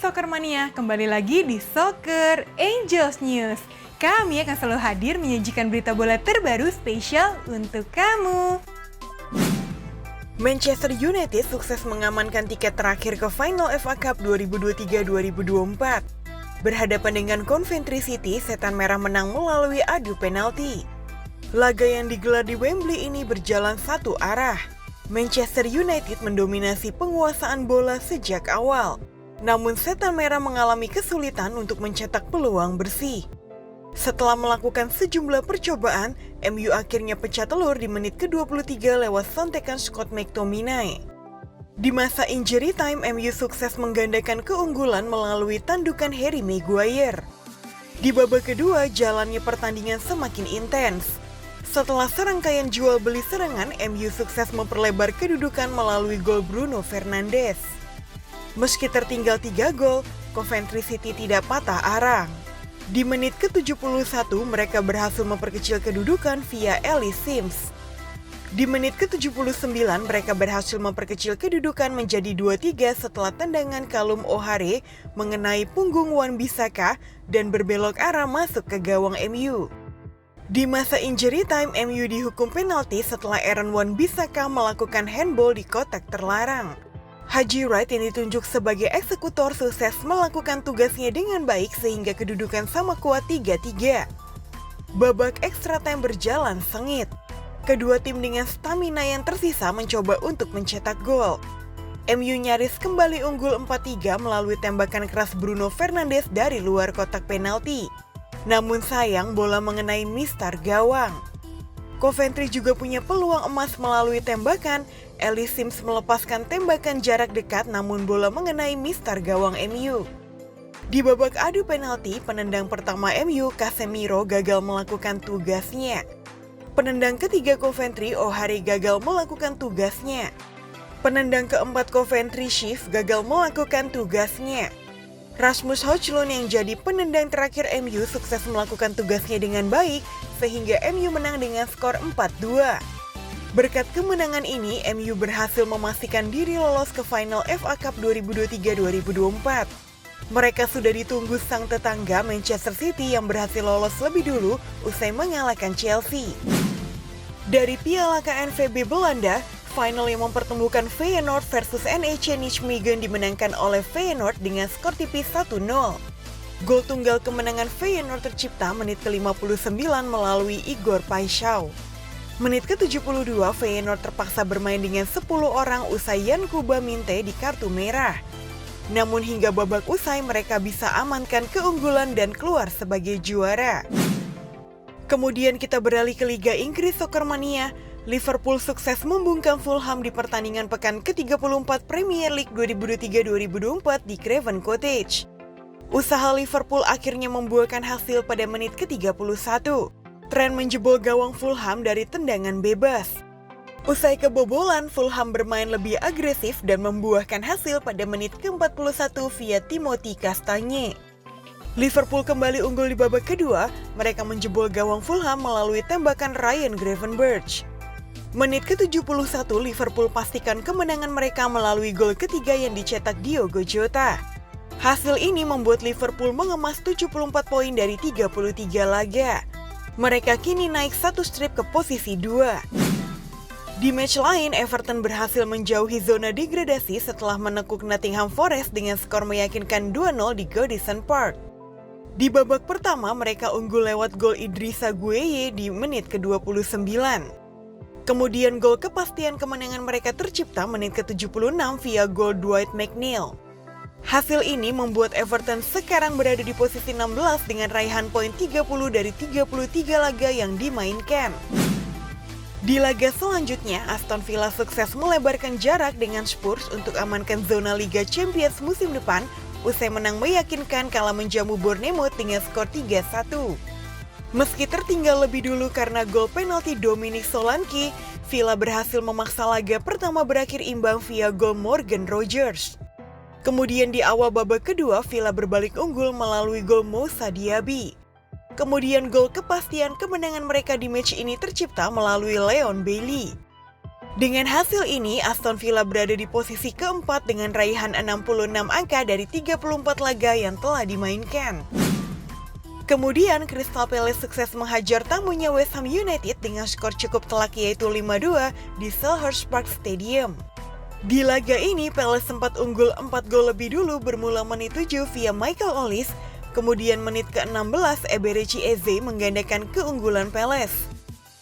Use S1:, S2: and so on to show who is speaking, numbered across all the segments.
S1: Soccer Mania, kembali lagi di Soccer Angels News. Kami akan selalu hadir menyajikan berita bola terbaru spesial untuk kamu. Manchester United sukses mengamankan tiket terakhir ke final FA Cup 2023-2024. Berhadapan dengan Coventry City, Setan Merah menang melalui adu penalti. Laga yang digelar di Wembley ini berjalan satu arah. Manchester United mendominasi penguasaan bola sejak awal. Namun Setan Merah mengalami kesulitan untuk mencetak peluang bersih. Setelah melakukan sejumlah percobaan, MU akhirnya pecah telur di menit ke-23 lewat sontekan Scott McTominay. Di masa injury time, MU sukses menggandakan keunggulan melalui tandukan Harry Maguire. Di babak kedua, jalannya pertandingan semakin intens. Setelah serangkaian jual beli serangan, MU sukses memperlebar kedudukan melalui gol Bruno Fernandes. Meski tertinggal 3 gol, Coventry City tidak patah arang. Di menit ke-71, mereka berhasil memperkecil kedudukan via Ellis Sims. Di menit ke-79, mereka berhasil memperkecil kedudukan menjadi 2-3 setelah tendangan Callum O'Hare mengenai punggung Wan-Bissaka dan berbelok arah masuk ke gawang MU. Di masa injury time, MU dihukum penalti setelah Aaron Wan-Bissaka melakukan handball di kotak terlarang. Haji Wright yang ditunjuk sebagai eksekutor sukses melakukan tugasnya dengan baik sehingga kedudukan sama kuat 3-3. Babak extra time berjalan sengit. Kedua tim dengan stamina yang tersisa mencoba untuk mencetak gol. MU nyaris kembali unggul 4-3 melalui tembakan keras Bruno Fernandes dari luar kotak penalti. Namun sayang bola mengenai mistar gawang. Coventry juga punya peluang emas melalui tembakan. Ellis Sims melepaskan tembakan jarak dekat namun bola mengenai mistar gawang MU. Di babak adu penalti, penendang pertama MU, Casemiro, gagal melakukan tugasnya. Penendang ketiga Coventry, O'Hare, gagal melakukan tugasnya. Penendang keempat Coventry, Schiff, gagal melakukan tugasnya. Rasmus Højlund yang jadi penendang terakhir MU sukses melakukan tugasnya dengan baik sehingga MU menang dengan skor 4-2. Berkat kemenangan ini, MU berhasil memastikan diri lolos ke final FA Cup 2023-2024. Mereka sudah ditunggu sang tetangga Manchester City yang berhasil lolos lebih dulu usai mengalahkan Chelsea. Dari Piala KNVB Belanda, final yang mempertemukan Feyenoord versus NEC Nijmegen dimenangkan oleh Feyenoord dengan skor tipis 1-0. Gol tunggal kemenangan Feyenoord tercipta menit ke-59 melalui Igor Paixão. Menit ke-72, Feyenoord terpaksa bermain dengan 10 orang usai Yankuba Minte di kartu merah. Namun hingga babak usai mereka bisa amankan keunggulan dan keluar sebagai juara. Kemudian kita beralih ke Liga Inggris Soccer Mania. Liverpool sukses membungkam Fulham di pertandingan pekan ke-34 Premier League 2023-2024 di Craven Cottage. Usaha Liverpool akhirnya membuahkan hasil pada menit ke-31. Trent menjebol gawang Fulham dari tendangan bebas. Usai kebobolan, Fulham bermain lebih agresif dan membuahkan hasil pada menit ke-41 via Timothy Castagne. Liverpool kembali unggul di babak kedua, mereka menjebol gawang Fulham melalui tembakan Ryan Gravenberch. Menit ke-71, Liverpool pastikan kemenangan mereka melalui gol ketiga yang dicetak Diogo Jota. Hasil ini membuat Liverpool mengemas 74 poin dari 33 laga. Mereka kini naik satu strip ke posisi 2. Di match lain, Everton berhasil menjauhi zona degradasi setelah menekuk Nottingham Forest dengan skor meyakinkan 2-0 di Goodison Park. Di babak pertama, mereka unggul lewat gol Idrissa Gueye di menit ke-29. Kemudian gol kepastian kemenangan mereka tercipta menit ke-76 via gol Dwight McNeil. Hasil ini membuat Everton sekarang berada di posisi 16 dengan raihan poin 30 dari 33 laga yang dimainkan. Di laga selanjutnya, Aston Villa sukses melebarkan jarak dengan Spurs untuk amankan zona Liga Champions musim depan usai menang meyakinkan kala menjamu Bournemouth dengan skor 3-1. Meski tertinggal lebih dulu karena gol penalti Dominic Solanke, Villa berhasil memaksa laga pertama berakhir imbang via gol Morgan Rogers. Kemudian di awal babak kedua, Villa berbalik unggul melalui gol Moussa Diaby. Kemudian gol kepastian kemenangan mereka di match ini tercipta melalui Leon Bailey. Dengan hasil ini, Aston Villa berada di posisi keempat dengan raihan 66 angka dari 34 laga yang telah dimainkan. Kemudian, Crystal Palace sukses menghajar tamunya West Ham United dengan skor cukup telak yaitu 5-2 di Selhurst Park Stadium. Di laga ini, Palace sempat unggul 4 gol lebih dulu bermula menit 7 via Michael Olise, kemudian menit ke-16 Eberechi Eze menggandakan keunggulan Palace.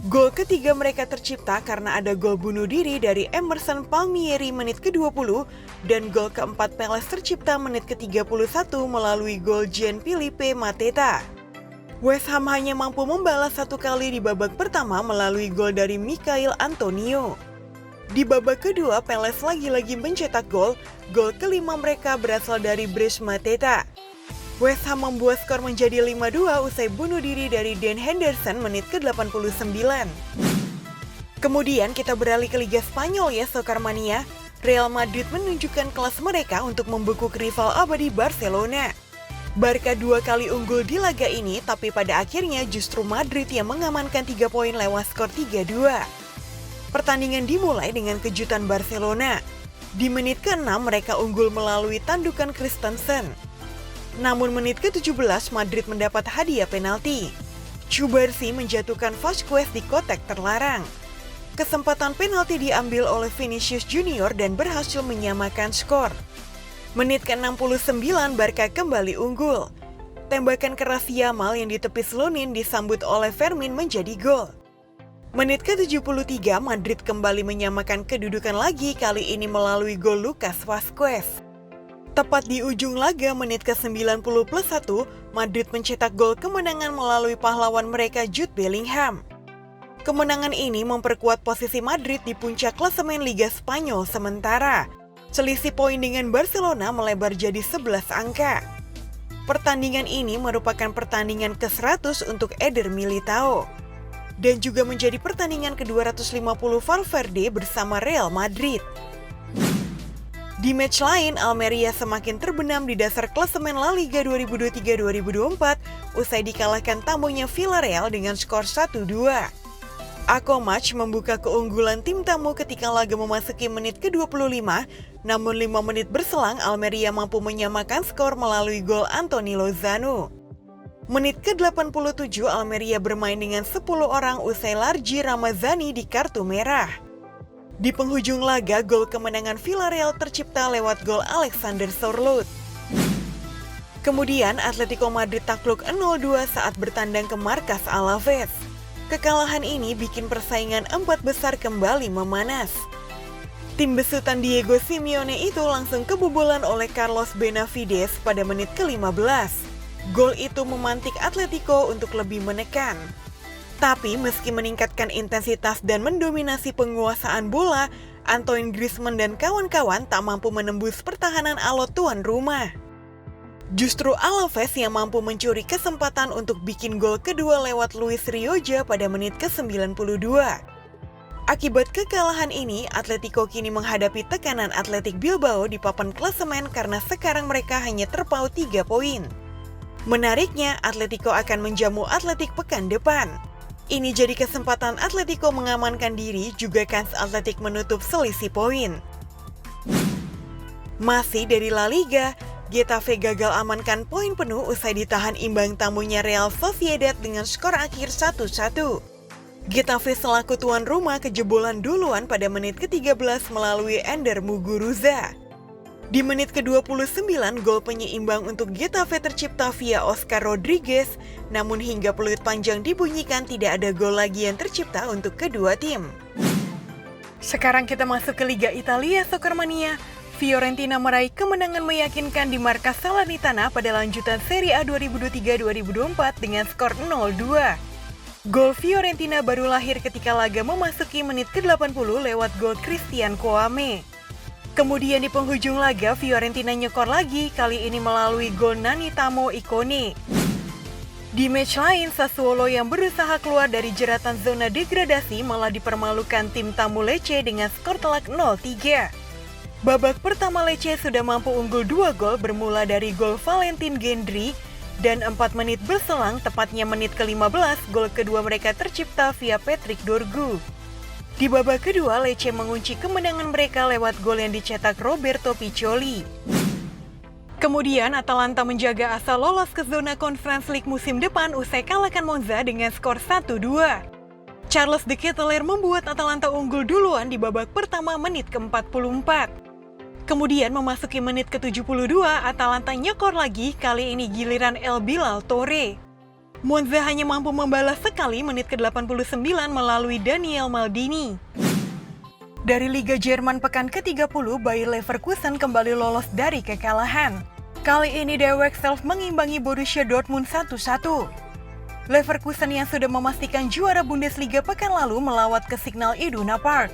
S1: Gol ketiga mereka tercipta karena ada gol bunuh diri dari Emerson Palmieri menit ke-20 dan gol keempat Palace tercipta menit ke-31 melalui gol Gianfilippo Mateta. West Ham hanya mampu membalas satu kali di babak pertama melalui gol dari Michail Antonio. Di babak kedua, Palace lagi-lagi mencetak gol kelima mereka berasal dari Brice Mateta. West Ham membuat skor menjadi 5-2 usai bunuh diri dari Dan Henderson menit ke-89. Kemudian kita beralih ke Liga Spanyol ya Soccer Mania. Real Madrid menunjukkan kelas mereka untuk membekuk rival abadi Barcelona. Barca 2 kali unggul di laga ini, tapi pada akhirnya justru Madrid yang mengamankan 3 poin lewat skor 3-2. Pertandingan dimulai dengan kejutan Barcelona. Di menit ke-6 mereka unggul melalui tandukan Christensen. Namun menit ke-17 Madrid mendapat hadiah penalti. Cubarsí menjatuhkan Vasquez di kotak terlarang. Kesempatan penalti diambil oleh Vinicius Junior dan berhasil menyamakan skor. Menit ke-69 Barca kembali unggul. Tembakan keras Yamal yang ditepis Lunin disambut oleh Fermin menjadi gol. Menit ke-73 Madrid kembali menyamakan kedudukan lagi, kali ini melalui gol Lucas Vazquez. Tepat di ujung laga menit ke-90+1, Madrid mencetak gol kemenangan melalui pahlawan mereka Jude Bellingham. Kemenangan ini memperkuat posisi Madrid di puncak klasemen Liga Spanyol sementara. Selisih poin dengan Barcelona melebar jadi 11 angka. Pertandingan ini merupakan pertandingan ke-100 untuk Eder Militao. Dan juga menjadi pertandingan ke-250 Valverde bersama Real Madrid. Di match lain, Almeria semakin terbenam di dasar klasemen La Liga 2023-2024 usai dikalahkan tamunya Villarreal dengan skor 1-2. Akomac membuka keunggulan tim tamu ketika laga memasuki menit ke-25, namun 5 menit berselang Almeria mampu menyamakan skor melalui gol Anthony Lozano. Menit ke-87 Almeria bermain dengan 10 orang usai Largi Ramazani di kartu merah. Di penghujung laga, gol kemenangan Villarreal tercipta lewat gol Alexander Sørloth. Kemudian, Atletico Madrid takluk 0-2 saat bertandang ke markas Alaves. Kekalahan ini bikin persaingan 4 besar kembali memanas. Tim besutan Diego Simeone itu langsung kebobolan oleh Carlos Benavides pada menit ke-15. Gol itu memantik Atletico untuk lebih menekan. Tapi meski meningkatkan intensitas dan mendominasi penguasaan bola, Antoine Griezmann dan kawan-kawan tak mampu menembus pertahanan alot tuan rumah. Justru Alaves yang mampu mencuri kesempatan untuk bikin gol kedua lewat Luis Rioja pada menit ke-92. Akibat kekalahan ini, Atletico kini menghadapi tekanan Athletic Bilbao di papan klasemen karena sekarang mereka hanya terpaut 3 poin. Menariknya, Atletico akan menjamu Atletik pekan depan. Ini jadi kesempatan Atletico mengamankan diri, juga kans Atletik menutup selisih poin. Masih dari La Liga, Getafe gagal amankan poin penuh usai ditahan imbang tamunya Real Sociedad dengan skor akhir 1-1. Getafe selaku tuan rumah kejebolan duluan pada menit ke-13 melalui Ender Muguruza. Di menit ke-29, gol penyeimbang untuk Getafe tercipta via Oscar Rodriguez, namun hingga peluit panjang dibunyikan tidak ada gol lagi yang tercipta untuk kedua tim. Sekarang kita masuk ke Liga Italia Soccer Mania. Fiorentina meraih kemenangan meyakinkan di markas Salernitana pada lanjutan Serie A 2023-2024 dengan skor 0-2. Gol Fiorentina baru lahir ketika laga memasuki menit ke-80 lewat gol Christian Kouame. Kemudian di penghujung laga, Fiorentina nyekor lagi, kali ini melalui gol Nani Tamo Ikone. Di match lain, Sassuolo yang berusaha keluar dari jeratan zona degradasi malah dipermalukan tim tamu Lecce dengan skor telak 0-3. Babak pertama Lecce sudah mampu unggul 2 gol bermula dari gol Valentin Gendry, dan 4 menit berselang, tepatnya menit ke-15, gol kedua mereka tercipta via Patrick Dorgu. Di babak kedua, Lecce mengunci kemenangan mereka lewat gol yang dicetak Roberto Piccioli. Kemudian Atalanta menjaga asa lolos ke zona Conference League musim depan usai kalahkan Monza dengan skor 1-2. Charles De Ketelaere membuat Atalanta unggul duluan di babak pertama menit ke-44. Kemudian memasuki menit ke-72, Atalanta nyekor lagi, kali ini giliran El Bilal Torre. Monza hanya mampu membalas sekali menit ke-89 melalui Daniel Maldini. Dari Liga Jerman pekan ke-30, Bayer Leverkusen kembali lolos dari kekalahan. Kali ini Die Werkself mengimbangi Borussia Dortmund 1-1. Leverkusen yang sudah memastikan juara Bundesliga pekan lalu melawat ke Signal Iduna Park.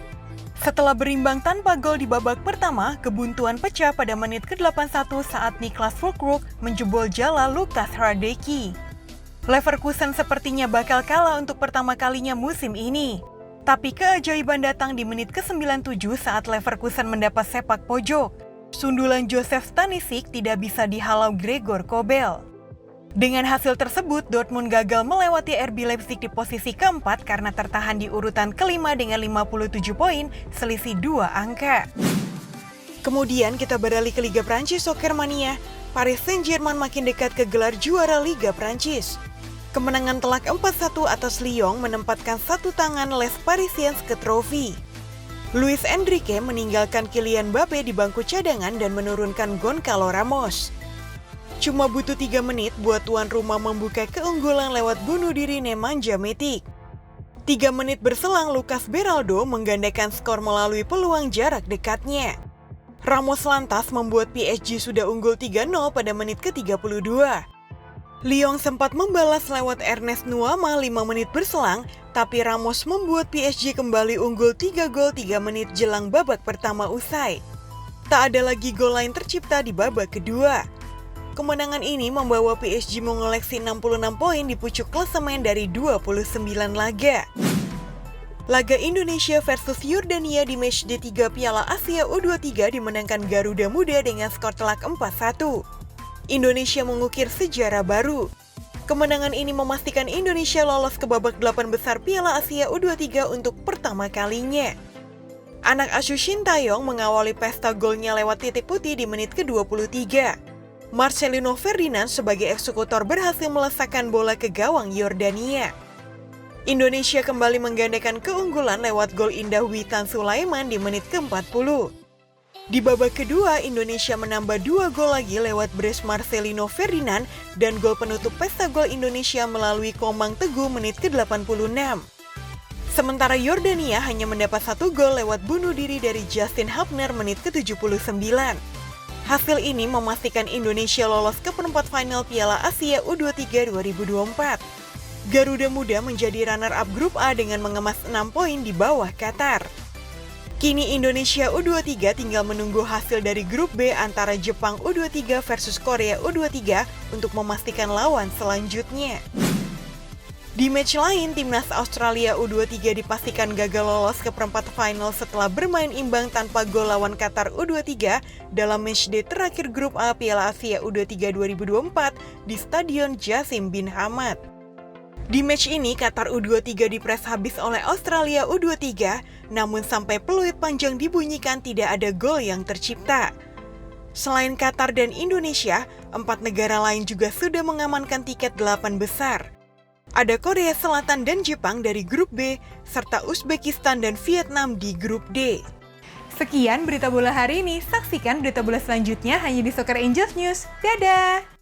S1: Setelah berimbang tanpa gol di babak pertama, kebuntuan pecah pada menit ke-81 saat Niklas Füllkrug menjebol jala Lukas Hradecky. Leverkusen sepertinya bakal kalah untuk pertama kalinya musim ini. Tapi keajaiban datang di menit ke-97 saat Leverkusen mendapat sepak pojok. Sundulan Josef Stanisic tidak bisa dihalau Gregor Kobel. Dengan hasil tersebut, Dortmund gagal melewati RB Leipzig di posisi keempat karena tertahan di urutan kelima dengan 57 poin, selisih 2 angka. Kemudian kita beralih ke Liga Prancis Soccer Mania. Paris Saint-Germain makin dekat ke gelar juara Liga Prancis. Kemenangan telak 4-1 atas Lyon menempatkan satu tangan Les Parisiens ke trofi. Luis Enrique meninggalkan Kylian Mbappe di bangku cadangan dan menurunkan Goncalo Ramos. Cuma butuh 3 menit buat tuan rumah membuka keunggulan lewat bunuh diri Nemanja Matic. 3 menit berselang, Lucas Beraldo menggandakan skor melalui peluang jarak dekatnya. Ramos lantas membuat PSG sudah unggul 3-0 pada menit ke-32. Lyon sempat membalas lewat Ernest Nuama 5 menit berselang, tapi Ramos membuat PSG kembali unggul 3 gol 3 menit jelang babak pertama usai. Tak ada lagi gol lain tercipta di babak kedua. Kemenangan ini membawa PSG mengoleksi 66 poin di pucuk klasemen dari 29 laga. Laga Indonesia versus Yordania di matchday 3 Piala Asia U23 dimenangkan Garuda Muda dengan skor telak 4-1. Indonesia mengukir sejarah baru. Kemenangan ini memastikan Indonesia lolos ke babak 8 besar Piala Asia U23 untuk pertama kalinya. Anak asuh Shin Taeyong mengawali pesta golnya lewat titik putih di menit ke-23. Marcelino Ferdinand sebagai eksekutor berhasil melesakkan bola ke gawang Yordania. Indonesia kembali menggandakan keunggulan lewat gol indah Witan Sulaiman di menit ke-40. Di babak kedua, Indonesia menambah 2 gol lagi lewat brace Marcelino Ferdinand dan gol penutup pesta gol Indonesia melalui Komang Teguh menit ke-86. Sementara Yordania hanya mendapat 1 gol lewat bunuh diri dari Justin Hubner menit ke-79. Hasil ini memastikan Indonesia lolos ke perempat final Piala Asia U23 2024. Garuda Muda menjadi runner-up grup A dengan mengemas 6 poin di bawah Qatar. Kini Indonesia U23 tinggal menunggu hasil dari grup B antara Jepang U23 versus Korea U23 untuk memastikan lawan selanjutnya. Di match lain, timnas Australia U23 dipastikan gagal lolos ke perempat final setelah bermain imbang tanpa gol lawan Qatar U23 dalam matchday terakhir grup A Piala Asia U23 2024 di Stadion Jassim bin Hamad. Di match ini, Qatar U23 dipres habis oleh Australia U23, namun sampai peluit panjang dibunyikan tidak ada gol yang tercipta. Selain Qatar dan Indonesia, 4 negara lain juga sudah mengamankan tiket 8 besar. Ada Korea Selatan dan Jepang dari grup B, serta Uzbekistan dan Vietnam di grup D. Sekian berita bola hari ini, saksikan berita bola selanjutnya hanya di Soccer Angels News. Dadah!